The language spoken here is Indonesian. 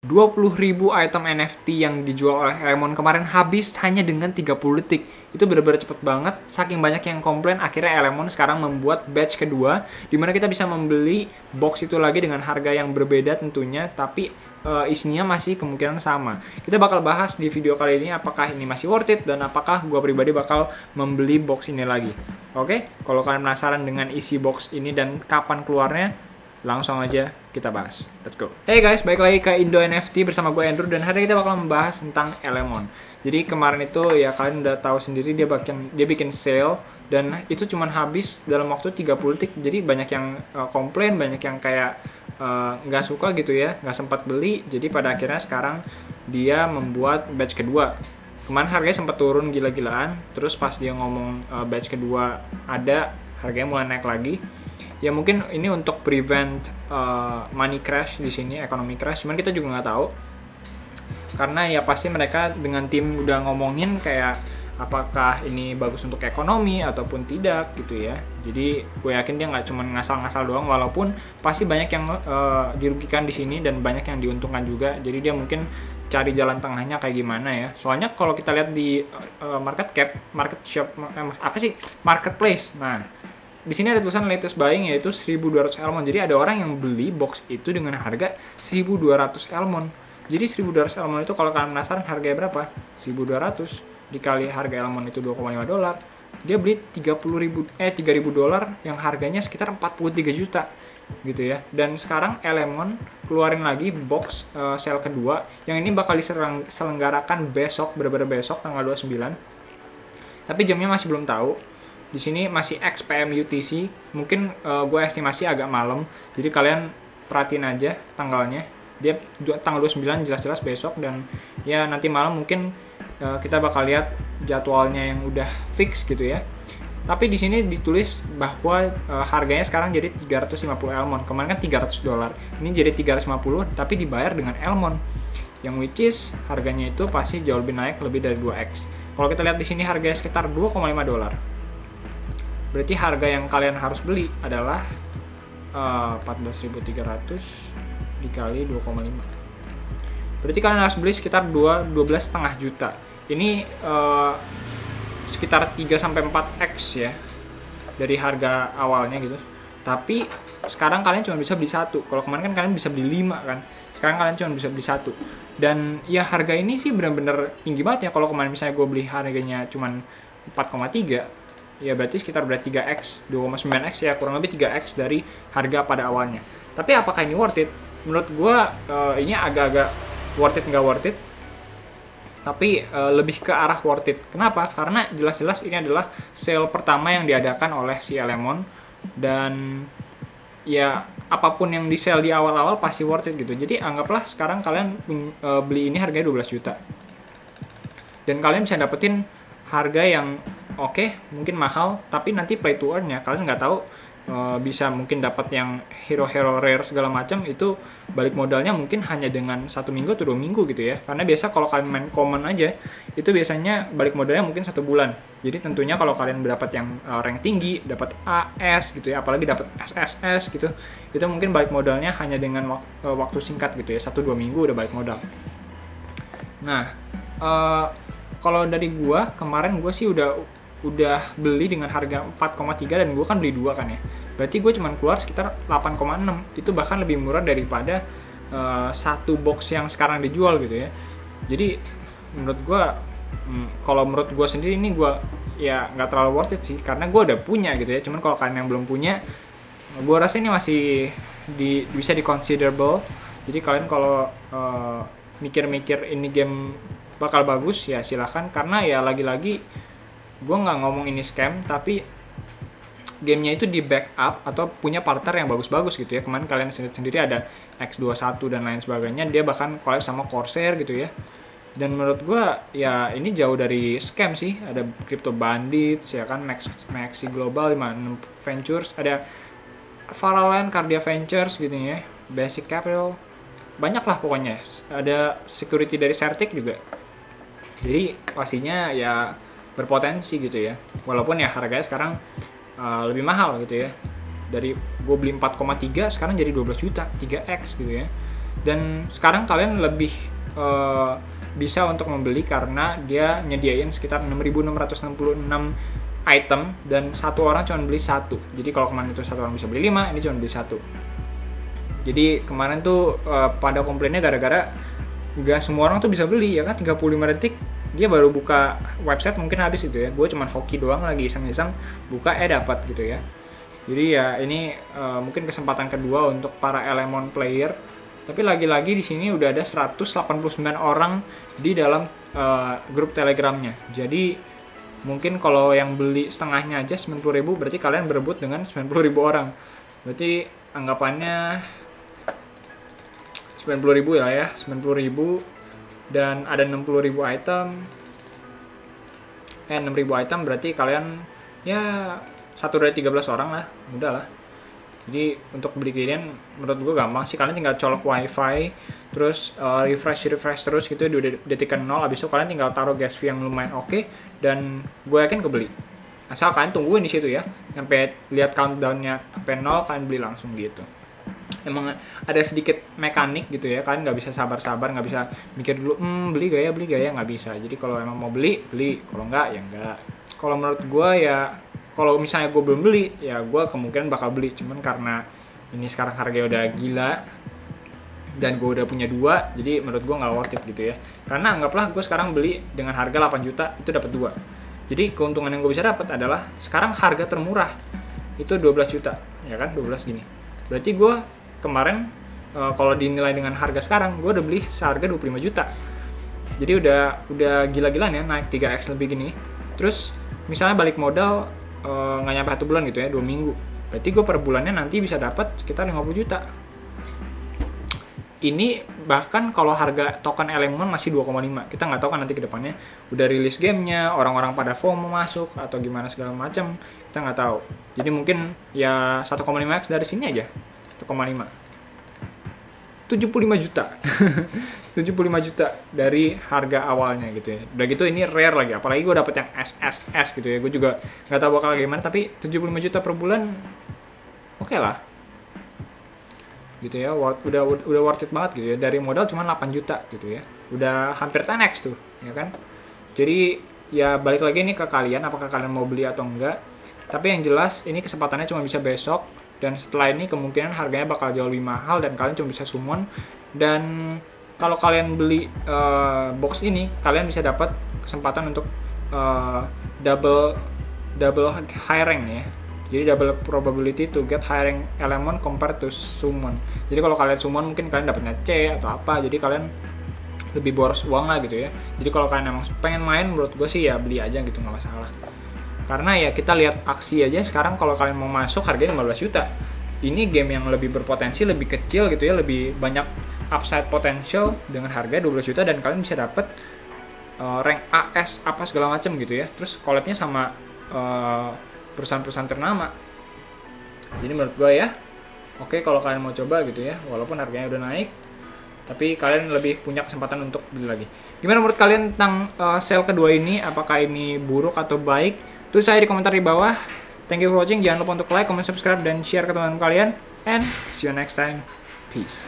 20.000 item NFT yang dijual oleh Elemon kemarin habis hanya dengan 30 detik. Itu benar-benar cepet banget, saking banyak yang komplain, akhirnya Elemon sekarang membuat batch kedua, dimana kita bisa membeli box itu lagi dengan harga yang berbeda tentunya, tapi isinya masih kemungkinan sama. Kita bakal bahas di video kali ini apakah ini masih worth it, dan apakah gue pribadi bakal membeli box ini lagi. Oke, kalau kalian penasaran dengan isi box ini dan kapan keluarnya, langsung aja kita bahas. Let's go. Hey guys, balik lagi ke Indo NFT bersama gue Andrew, dan hari ini kita bakal membahas tentang Elemon. Jadi kemarin itu ya kalian udah tahu sendiri dia bikin sale, dan itu cuman habis dalam waktu 30 detik. Jadi banyak yang komplain, banyak yang kayak nggak suka gitu ya, nggak sempat beli. Jadi pada akhirnya sekarang dia membuat batch kedua. Kemarin harganya sempat turun gila-gilaan, terus pas dia ngomong batch kedua ada, harganya mulai naik lagi. Ya mungkin ini untuk prevent money crash di sini, economy crash. Cuman kita juga nggak tahu, karena ya pasti mereka dengan tim udah ngomongin kayak apakah ini bagus untuk ekonomi ataupun tidak gitu ya. Jadi gue yakin dia nggak cuma ngasal-ngasal doang, walaupun pasti banyak yang dirugikan di sini dan banyak yang diuntungkan juga. Jadi dia mungkin cari jalan tengahnya kayak gimana ya. Soalnya kalau kita lihat di marketplace. Nah, di sini ada tulisan latest buying yaitu 1.200 Elmon. Jadi ada orang yang beli box itu dengan harga 1.200 Elmon. Jadi 1.200 Elmon itu kalau kalian penasaran harganya berapa? 1.200 dikali harga Elmon itu $2,5. Dia beli $3.000 yang harganya sekitar 43 juta gitu ya. Dan sekarang Elemon keluarin lagi box sale kedua yang ini bakal diselenggarakan besok, bener-bener besok tanggal 29. Tapi jamnya masih belum tahu. Di sini masih XPM UTC, mungkin gue estimasi agak malam, jadi kalian perhatiin aja tanggalnya. Dia tanggal 29 jelas-jelas besok, dan ya nanti malam mungkin kita bakal lihat jadwalnya yang udah fix gitu ya. Tapi di sini ditulis bahwa harganya sekarang jadi 350 Elmon. Kemarin kan $300, ini jadi 350 tapi dibayar dengan Elmon, yang which is harganya itu pasti jauh lebih naik, lebih dari 2x. Kalau kita lihat di sini harganya sekitar $2,5. Berarti harga yang kalian harus beli adalah 14.300 dikali 2,5. Berarti kalian harus beli sekitar 12,5 juta. Ini sekitar 3-4x ya dari harga awalnya gitu. Tapi sekarang kalian cuma bisa beli satu. Kalau kemarin kan kalian bisa beli 5 kan. Sekarang kalian cuma bisa beli satu. Dan ya harga ini sih benar-benar tinggi banget ya. Kalau kemarin misalnya gue beli harganya cuma 4,3, ya berarti sekitar 3x, 2,9x ya, kurang lebih 3x dari harga pada awalnya. Tapi apakah ini worth it? Menurut gue ini agak-agak worth it nggak worth it, tapi lebih ke arah worth it. Kenapa? Karena jelas-jelas ini adalah sale pertama yang diadakan oleh si Elemon, dan ya apapun yang di sale di awal-awal pasti worth it gitu. Jadi anggaplah sekarang kalian beli ini harganya 12 juta, dan kalian bisa dapetin harga yang oke, mungkin mahal, tapi nanti play to earn-nya kalian nggak tahu, bisa mungkin dapat yang hero-hero rare segala macam, itu balik modalnya mungkin hanya dengan 1 minggu atau 2 minggu gitu ya. Karena biasa kalau kalian main common aja, itu biasanya balik modalnya mungkin 1 bulan. Jadi tentunya kalau kalian dapat yang rank tinggi, dapat AS gitu ya, apalagi dapat SSS gitu, itu mungkin balik modalnya hanya dengan waktu singkat gitu ya, 1-2 minggu udah balik modal. Nah, kalau dari gua kemarin gua sih udah beli dengan harga 4,3, dan gua kan beli 2 kan ya. Berarti gue cuma keluar sekitar 8,6. Itu bahkan lebih murah daripada satu box yang sekarang dijual gitu ya. Jadi menurut gua kalau menurut gua sendiri ini gua ya nggak terlalu worth it sih, karena gua udah punya gitu ya. Cuman kalau kalian yang belum punya, gua rasa ini masih bisa di considerable. Jadi kalian kalau mikir-mikir ini game bakal bagus ya silahkan, karena ya lagi-lagi gue nggak ngomong ini scam, tapi gamenya itu di backup atau punya partner yang bagus-bagus gitu ya. Kemarin kalian sendiri ada X21 dan lain sebagainya, dia bahkan collab sama Corsair gitu ya. Dan menurut gue ya ini jauh dari scam sih. Ada Crypto Bandits ya kan, Maxi Global, 56 Ventures, ada Farallent, Cardia Ventures gitu ya, Basic Capital, banyak lah pokoknya. Ada security dari Certic juga. Jadi pastinya ya berpotensi gitu ya, walaupun ya harganya sekarang lebih mahal gitu ya. Dari gue beli 4,3 sekarang jadi 12 juta, 3x gitu ya. Dan sekarang kalian lebih bisa untuk membeli karena dia nyediain sekitar 6.666 item dan satu orang cuma beli satu. Jadi kalau kemarin itu satu orang bisa beli 5, ini cuma beli satu. Jadi kemarin tuh pada komplainnya gara-gara nggak semua orang tuh bisa beli ya kan, 35 detik dia baru buka website mungkin habis gitu ya. Gue cuma hoki doang lagi iseng-iseng buka dapat gitu ya. Jadi ya ini mungkin kesempatan kedua untuk para Elemon player. Tapi lagi-lagi di sini udah ada 189 orang di dalam grup Telegramnya. Jadi mungkin kalau yang beli setengahnya aja 90.000, berarti kalian berebut dengan 90.000 orang. Berarti anggapannya 90.000 ya, 90.000 dan ada 60.000 item. 6.000 item berarti kalian ya 1 dari 13 orang lah, mudah lah. Jadi untuk beli ginian menurut gue gampang sih, kalian tinggal colok wifi, terus refresh terus gitu di detik ke 0, abis itu kalian tinggal taruh gas fee yang lumayan oke, dan gue yakin kebeli. Asal kalian tungguin di situ ya, sampai lihat countdownnya sampai 0, kalian beli langsung gitu. Emang ada sedikit mekanik gitu ya, kalian nggak bisa sabar-sabar, nggak bisa mikir dulu, beli gak ya, nggak bisa. Jadi kalau emang mau beli, kalau nggak ya nggak. Kalau menurut gue ya, kalau misalnya gue belum beli, ya gue kemungkinan bakal beli. Cuman karena ini sekarang harganya udah gila, dan gue udah punya 2, jadi menurut gue nggak worth it gitu ya. Karena anggaplah gue sekarang beli dengan harga 8 juta, itu dapat 2. Jadi keuntungan yang gue bisa dapat adalah, sekarang harga termurah, itu 12 juta, ya kan, 12 gini. Berarti gue kemarin, kalau dinilai dengan harga sekarang, gue udah beli seharga 25 juta. Jadi udah gila-gilaan ya, naik 3x lebih gini. Terus misalnya balik modal, nggak nyampe 1 bulan gitu ya, 2 minggu. Berarti gue per bulannya nanti bisa dapat sekitar 50 juta. Ini bahkan kalau harga token Elemon masih 2,5. Kita nggak tahu kan nanti ke depannya udah rilis gamenya, orang-orang pada FOMO masuk atau gimana segala macam, kita nggak tahu. Jadi mungkin ya 1,5x dari sini aja, 1,5. 75 juta. 75 juta dari harga awalnya gitu ya. Udah gitu ini rare lagi, apalagi gue dapet yang SSS gitu ya. Gue juga nggak tahu bakal gimana, tapi 75 juta per bulan oke lah. Gitu ya, udah worth it banget gitu ya. Dari modal cuma 8 juta gitu ya. Udah hampir 10x tuh, ya kan? Jadi ya balik lagi nih ke kalian, apakah kalian mau beli atau enggak. Tapi yang jelas ini kesempatannya cuma bisa besok, dan setelah ini kemungkinan harganya bakal jauh lebih mahal dan kalian cuma bisa summon. Dan kalau kalian beli box ini, kalian bisa dapat kesempatan untuk double high rank ya. Jadi double probability to get high rank Elemon compared to summon. Jadi kalau kalian summon mungkin kalian dapatnya C atau apa, jadi kalian lebih boros uang lah gitu ya. Jadi kalau kalian emang pengen main, menurut gue sih ya beli aja gitu, nggak masalah. Karena ya kita lihat aksi aja sekarang, kalau kalian mau masuk harganya 15 juta. Ini game yang lebih berpotensi, lebih kecil gitu ya, lebih banyak upside potential dengan harga 12 juta, dan kalian bisa dapat rank AS apa segala macam gitu ya. Terus collabnya sama perusahaan-perusahaan ternama. Jadi menurut gue ya, oke kalau kalian mau coba gitu ya, walaupun harganya udah naik, tapi kalian lebih punya kesempatan untuk beli lagi. Gimana menurut kalian tentang sale kedua ini? Apakah ini buruk atau baik? Tulis saya di komentar di bawah. Thank you for watching. Jangan lupa untuk like, comment, subscribe, dan share ke teman-teman kalian. And see you next time. Peace.